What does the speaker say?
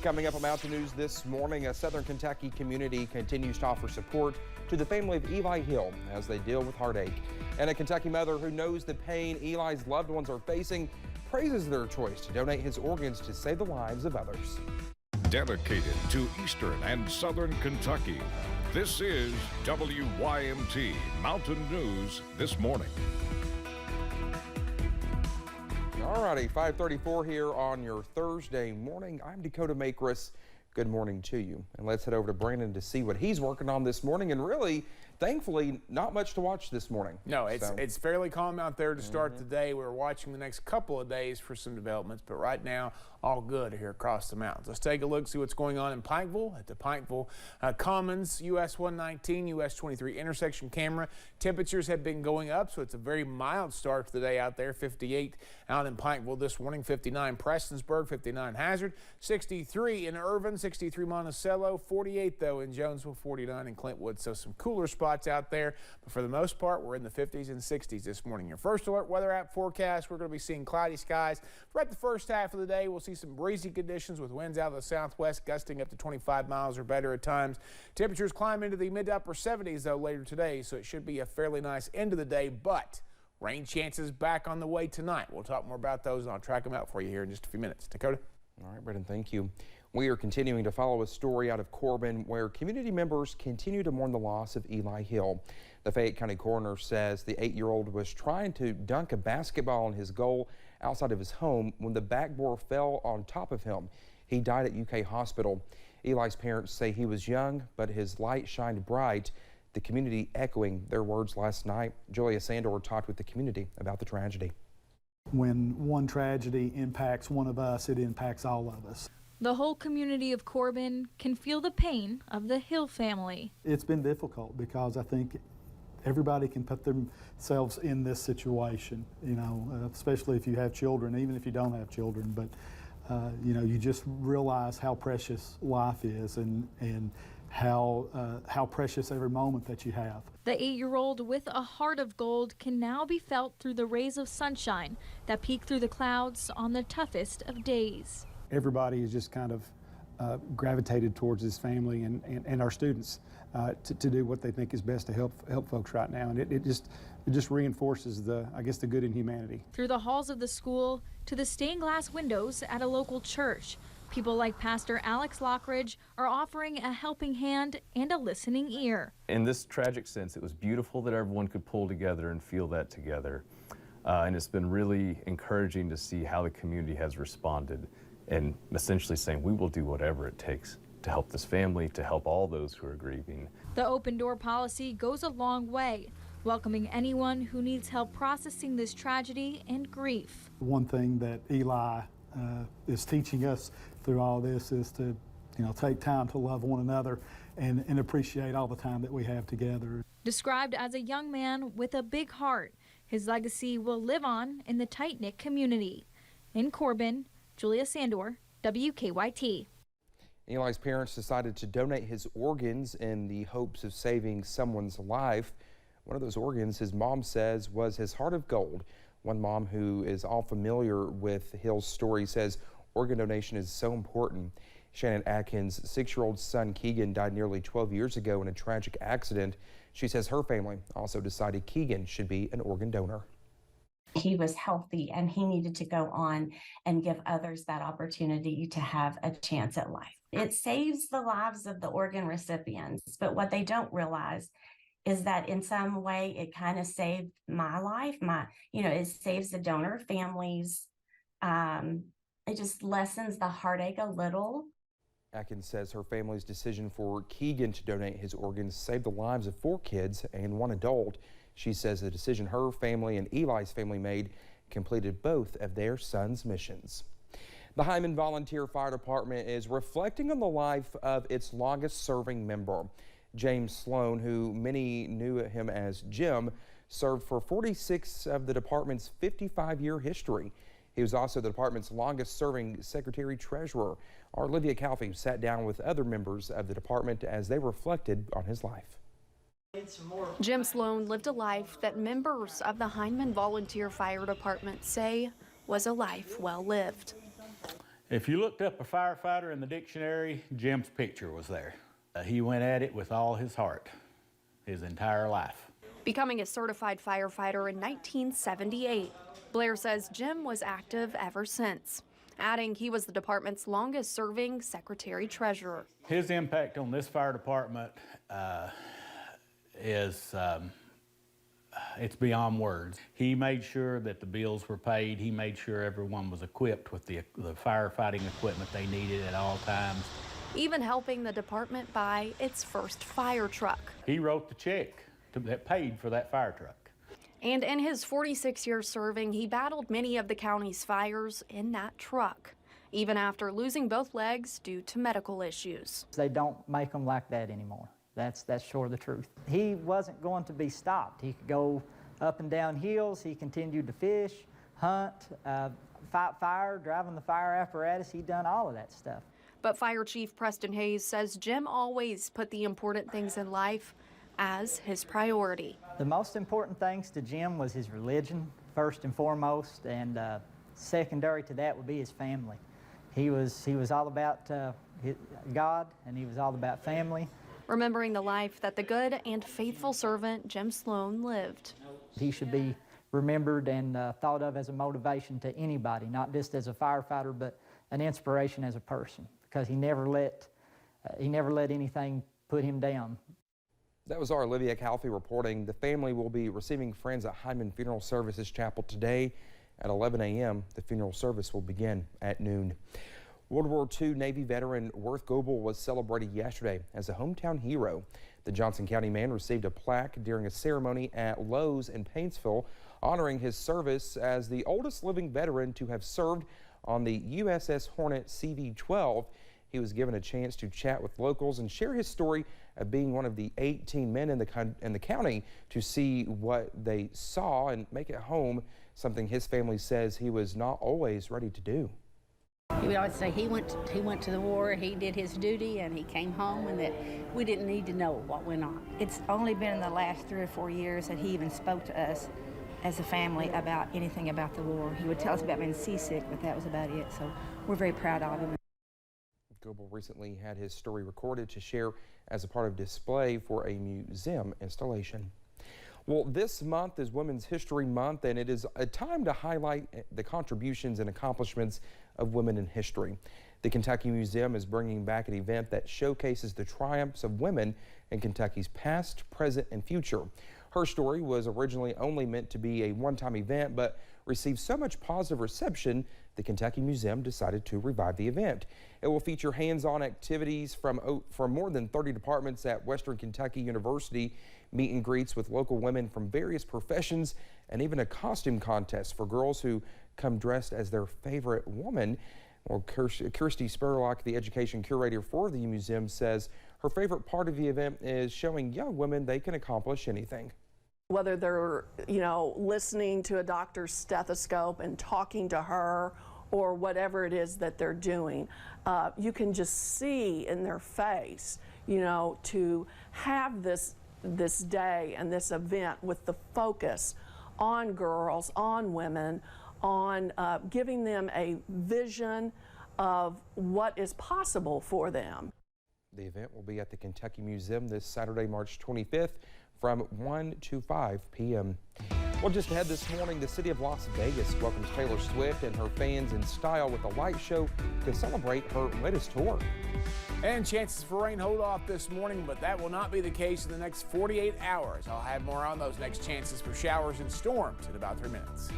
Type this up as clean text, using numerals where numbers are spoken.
Coming up on Mountain News this morning, a Southern Kentucky community continues to offer support to the family of Eli Hill as they deal with heartache. And a Kentucky mother who knows the pain Eli's loved ones are facing praises their choice to donate his organs to save the lives of others. Dedicated to Eastern and Southern Kentucky, this is WYMT Mountain News this morning. Alrighty, 5:34 here on your Thursday morning. I'm Dakota Makris. Good morning to you. And let's head over to Brandon to see what he's working on this morning. And really, thankfully, not much to watch this morning. No, it's fairly calm out there to start the day. We're watching the next couple of days for some developments, but right now, all good here across the mountains. Let's take a look, see what's going on in Pikeville at the Pikeville Commons US 119, US 23 intersection camera. Temperatures have been going up, so it's a very mild start to the day out there. 58 out in Pikeville this morning, 59 Prestonsburg, 59 Hazard, 63 in Irvin, 63 Monticello, 48 though in Jonesville, 49 in Clintwood. So some cooler spots out there, but for the most part, we're in the 50s and 60s this morning. Your first alert weather app forecast, we're going to be seeing cloudy skies throughout the first half of the day. We'll see some breezy conditions with winds out of the southwest gusting up to 25 miles or better at times. Temperatures climb into the mid to upper 70s though later today, so it should be a fairly nice end of the day, but rain chances back on the way tonight. We'll talk more about those and I'll track them out for you here in just a few minutes. Dakota? All right, Brendan, thank you. We are continuing to follow a story out of Corbin where community members continue to mourn the loss of Eli Hill. The Fayette County coroner says the 8-year-old was trying to dunk a basketball in his goal outside of his home when the backboard fell on top of him. He died at UK Hospital. Eli's parents say he was young, but his light shined bright. The community echoing their words last night. Julia Sandor talked with the community about the tragedy. When one tragedy impacts one of us, it impacts all of us. The whole community of Corbin can feel the pain of the Hill family. It's been difficult because I think everybody can put themselves in this situation, you know, especially if you have children, even if you don't have children. But, you know, you just realize how precious life is and how precious every moment that you have. The 8-year-old with a heart of gold can now be felt through the rays of sunshine that peek through the clouds on the toughest of days. Everybody is just kind of gravitated towards this family and our students to do what they think is best to help folks right now, and it just reinforces the good in humanity. Through the halls of the school to the stained glass windows at a local church, people like Pastor Alex Lockridge are offering a helping hand and a listening ear. In this tragic sense, it was beautiful that everyone could pull together and feel that together, and it's been really encouraging to see how the community has responded and essentially saying we will do whatever it takes to help this family, to help all those who are grieving. The open door policy goes a long way, welcoming anyone who needs help processing this tragedy and grief. One thing that Eli is teaching us through all this is to, you know, take time to love one another and appreciate all the time that we have together. Described as a young man with a big heart, his legacy will live on in the tight-knit community. In Corbin, Julia Sandor, WKYT. Eli's parents decided to donate his organs in the hopes of saving someone's life. One of those organs, his mom says, was his heart of gold. One mom who is all familiar with Hill's story says organ donation is so important. Shannon Atkins' 6-year-old son Keegan died nearly 12 years ago in a tragic accident. She says her family also decided Keegan should be an organ donor. He was healthy and he needed to go on and give others that opportunity to have a chance at life. It saves the lives of the organ recipients, but what they don't realize is that in some way it kind of saved my life. It saves the donor families. It just lessens the heartache a little. Atkins says her family's decision for Keegan to donate his organs saved the lives of 4 kids and 1 adult. She says the decision her family and Eli's family made completed both of their sons' missions. The Hyman Volunteer Fire Department is reflecting on the life of its longest-serving member. James Sloan, who many knew him as Jim, served for 46 of the department's 55-year history. He was also the department's longest-serving secretary-treasurer. Our Olivia Calfee sat down with other members of the department as they reflected on his life. Jim Sloan lived a life that members of the Hyman Volunteer Fire Department say was a life well lived. If you looked up a firefighter in the dictionary, Jim's picture was there. He went at it with all his heart, his entire life. Becoming a certified firefighter in 1978, Blair says Jim was active ever since, adding he was the department's longest-serving secretary-treasurer. His impact on this fire department is it's beyond words. He made sure that the bills were paid. He made sure everyone was equipped with the firefighting equipment they needed at all times. Even helping the department buy its first fire truck. He wrote the check that paid for that fire truck. And in his 46 years serving, he battled many of the county's fires in that truck, even after losing both legs due to medical issues. They don't make them like that anymore. That's sure the truth. He wasn't going to be stopped. He could go up and down hills. He continued to fish, hunt, fight fire, driving the fire apparatus. He'd done all of that stuff. But Fire Chief Preston Hayes says Jim always put the important things in life as his priority. The most important things to Jim was his religion, first and foremost, and secondary to that would be his family. He was all about God, and he was all about family. Remembering the life that the good and faithful servant Jim Sloan lived. He should be remembered and thought of as a motivation to anybody, not just as a firefighter, but an inspiration as a person, because he never let anything put him down. That was our Olivia Calfee reporting. The family will be receiving friends at Hyman Funeral Services Chapel today at 11 a.m. The funeral service will begin at noon. World War II Navy veteran Worth Goebel was celebrated yesterday as a hometown hero. The Johnson County man received a plaque during a ceremony at Lowe's in Paintsville, honoring his service as the oldest living veteran to have served on the USS Hornet CV-12. He was given a chance to chat with locals and share his story of being one of the 18 men in the county to see what they saw and make it home, something his family says he was not always ready to do. He would always say he went to the war, he did his duty, and he came home, and that we didn't need to know what went on. It's only been in the last 3 or 4 years that he even spoke to us as a family about anything about the war. He would tell us about being seasick, but that was about it, so we're very proud of him. Goebel recently had his story recorded to share as a part of display for a museum installation. Well, this month is Women's History Month, and it is a time to highlight the contributions and accomplishments of women in history. The Kentucky Museum is bringing back an event that showcases the triumphs of women in Kentucky's past, present, and future. Her story was originally only meant to be a one-time event, but received so much positive reception, the Kentucky Museum decided to revive the event. It will feature hands-on activities from more than 30 departments at Western Kentucky University, meet and greets with local women from various professions, and even a costume contest for girls who come dressed as their favorite woman. Well, Kirsty Spurlock, the education curator for the museum, says her favorite part of the event is showing young women they can accomplish anything. Whether they're, listening to a doctor's stethoscope and talking to her, or whatever it is that they're doing, you can just see in their face, to have this day and this event with the focus on girls, on women, on giving them a vision of what is possible for them. The event will be at the Kentucky Museum this Saturday, March 25th from 1 to 5 p.m. Well, just ahead this morning, the city of Las Vegas welcomes Taylor Swift and her fans in style with a light show to celebrate her latest tour. And chances for rain hold off this morning, but that will not be the case in the next 48 hours. I'll have more on those next chances for showers and storms in about 3 minutes.